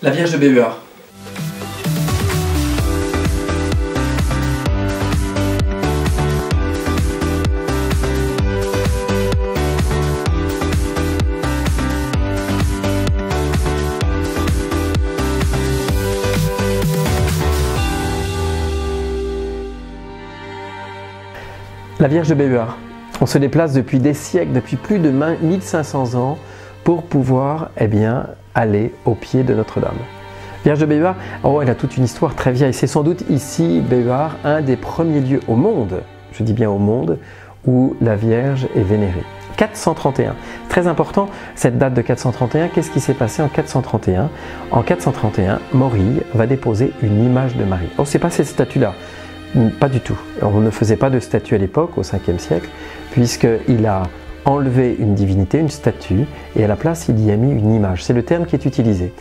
La Vierge de Béhuard. La Vierge de Béhuard. On se déplace depuis des siècles, depuis plus de 1500 ans pour pouvoir aller au pied de Notre-Dame. Vierge de Béhuard, elle a toute une histoire très vieille. C'est sans doute ici, Béhuard, un des premiers lieux au monde, je dis bien au monde, où la Vierge est vénérée. 431. Très important, cette date de 431, qu'est-ce qui s'est passé en 431? En 431, Morille va déposer une image de Marie. Oh, c'est pas cette statue-là. Pas du tout. On ne faisait pas de statue à l'époque, au 5e siècle, puisqu'il a enlevé une divinité, une statue, et à la place, il y a mis une image. C'est le terme qui est utilisé.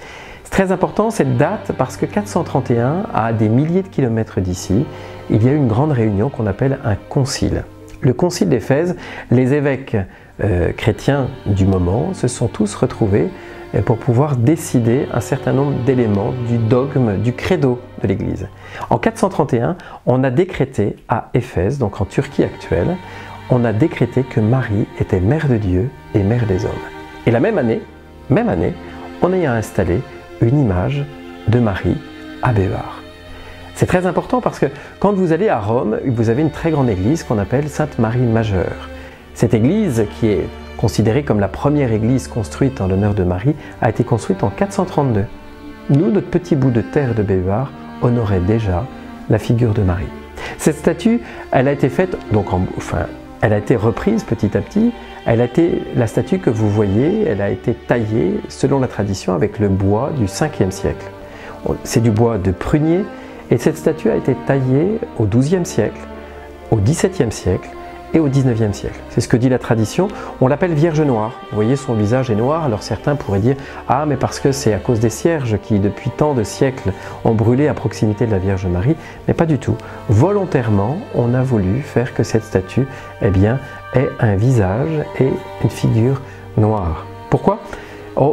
C'est très important cette date parce que 431, à des milliers de kilomètres d'ici, il y a eu une grande réunion qu'on appelle un concile. Le concile d'Éphèse, les évêques chrétiens du moment se sont tous retrouvés pour pouvoir décider un certain nombre d'éléments du dogme, du credo de l'Église. En 431, on a décrété à Éphèse, donc en Turquie actuelle, on a décrété que Marie était mère de Dieu et mère des hommes. Et la même année, on y a installé une image de Marie à Béhuard. C'est très important parce que quand vous allez à Rome, vous avez une très grande église qu'on appelle Sainte Marie Majeure. Cette église, qui est considérée comme la première église construite en l'honneur de Marie, a été construite en 432. Nous, notre petit bout de terre de Béhuard, honorait déjà la figure de Marie. Cette statue, elle a été faite, elle a été reprise petit à petit. Elle a été la statue que vous voyez, elle a été taillée selon la tradition avec le bois du 5e siècle. C'est du bois de prunier et cette statue a été taillée au 12e siècle, au 17e siècle et au 19e siècle. C'est ce que dit la tradition. On l'appelle Vierge Noire. Vous voyez, son visage est noir. Alors certains pourraient dire « Ah, mais parce que c'est à cause des cierges qui, depuis tant de siècles, ont brûlé à proximité de la Vierge Marie. » Mais pas du tout. Volontairement, on a voulu faire que cette statue, ait un visage et une figure noire. Pourquoi?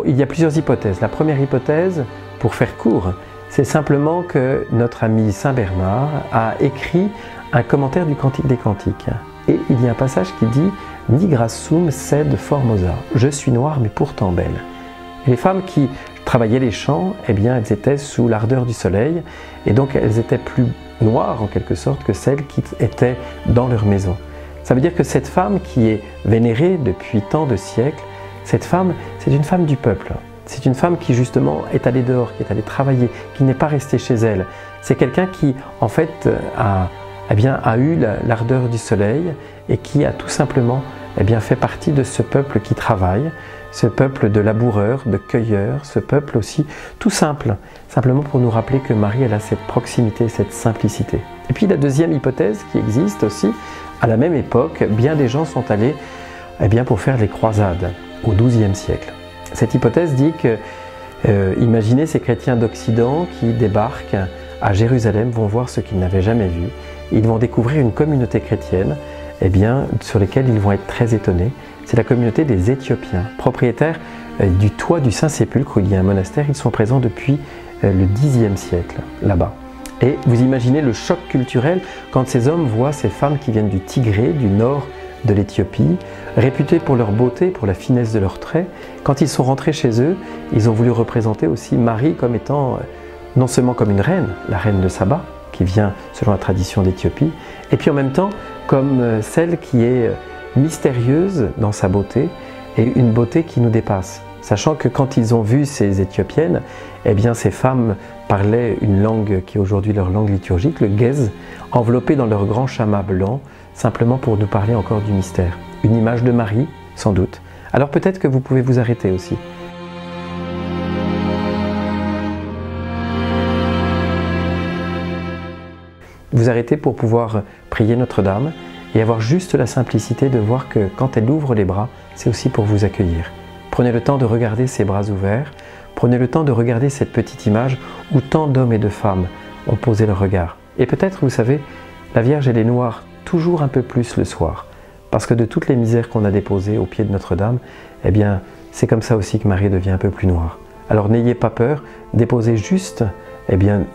Il y a plusieurs hypothèses. La première hypothèse, pour faire court, c'est simplement que notre ami Saint Bernard a écrit un commentaire du Cantique des Cantiques. Et il y a un passage qui dit « Nigra sum sed formosa » « Je suis noire mais pourtant belle ». Et les femmes qui travaillaient les champs, elles étaient sous l'ardeur du soleil et donc elles étaient plus noires en quelque sorte que celles qui étaient dans leur maison. Ça veut dire que cette femme qui est vénérée depuis tant de siècles, cette femme, c'est une femme du peuple. C'est une femme qui justement est allée dehors, qui est allée travailler, qui n'est pas restée chez elle. C'est quelqu'un qui en fait a eu l'ardeur du soleil et qui a tout simplement fait partie de ce peuple qui travaille, ce peuple de laboureurs, de cueilleurs, ce peuple aussi tout simple, simplement pour nous rappeler que Marie elle a cette proximité, cette simplicité. Et puis la deuxième hypothèse qui existe aussi, à la même époque, bien des gens sont allés pour faire les croisades au XIIe siècle. Cette hypothèse dit que, imaginez ces chrétiens d'Occident qui débarquent à Jérusalem, vont voir ce qu'ils n'avaient jamais vu. Ils vont découvrir une communauté chrétienne sur laquelle ils vont être très étonnés. C'est la communauté des Éthiopiens, propriétaires du toit du Saint-Sépulcre où il y a un monastère. Ils sont présents depuis le Xe siècle, là-bas. Et vous imaginez le choc culturel quand ces hommes voient ces femmes qui viennent du Tigré, du nord de l'Éthiopie, réputées pour leur beauté, pour la finesse de leurs traits. Quand ils sont rentrés chez eux, ils ont voulu représenter aussi Marie comme étant non seulement comme une reine, la reine de Saba, qui vient selon la tradition d'Éthiopie, et puis en même temps comme celle qui est mystérieuse dans sa beauté et une beauté qui nous dépasse. Sachant que quand ils ont vu ces Éthiopiennes, ces femmes parlaient une langue qui est aujourd'hui leur langue liturgique, le Gez, enveloppée dans leur grand chama blanc, simplement pour nous parler encore du mystère. Une image de Marie, sans doute. Alors peut-être que vous pouvez vous arrêter aussi. Vous arrêtez pour pouvoir prier Notre-Dame et avoir juste la simplicité de voir que quand elle ouvre les bras, c'est aussi pour vous accueillir. Prenez le temps de regarder ses bras ouverts, prenez le temps de regarder cette petite image où tant d'hommes et de femmes ont posé leur regard. Et peut-être, vous savez, la Vierge elle est noire toujours un peu plus le soir, parce que de toutes les misères qu'on a déposées au pied de Notre-Dame, c'est comme ça aussi que Marie devient un peu plus noire. Alors n'ayez pas peur, déposez juste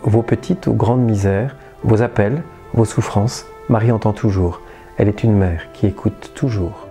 vos petites ou grandes misères, vos appels, vos souffrances. Marie entend toujours. Elle est une mère qui écoute toujours.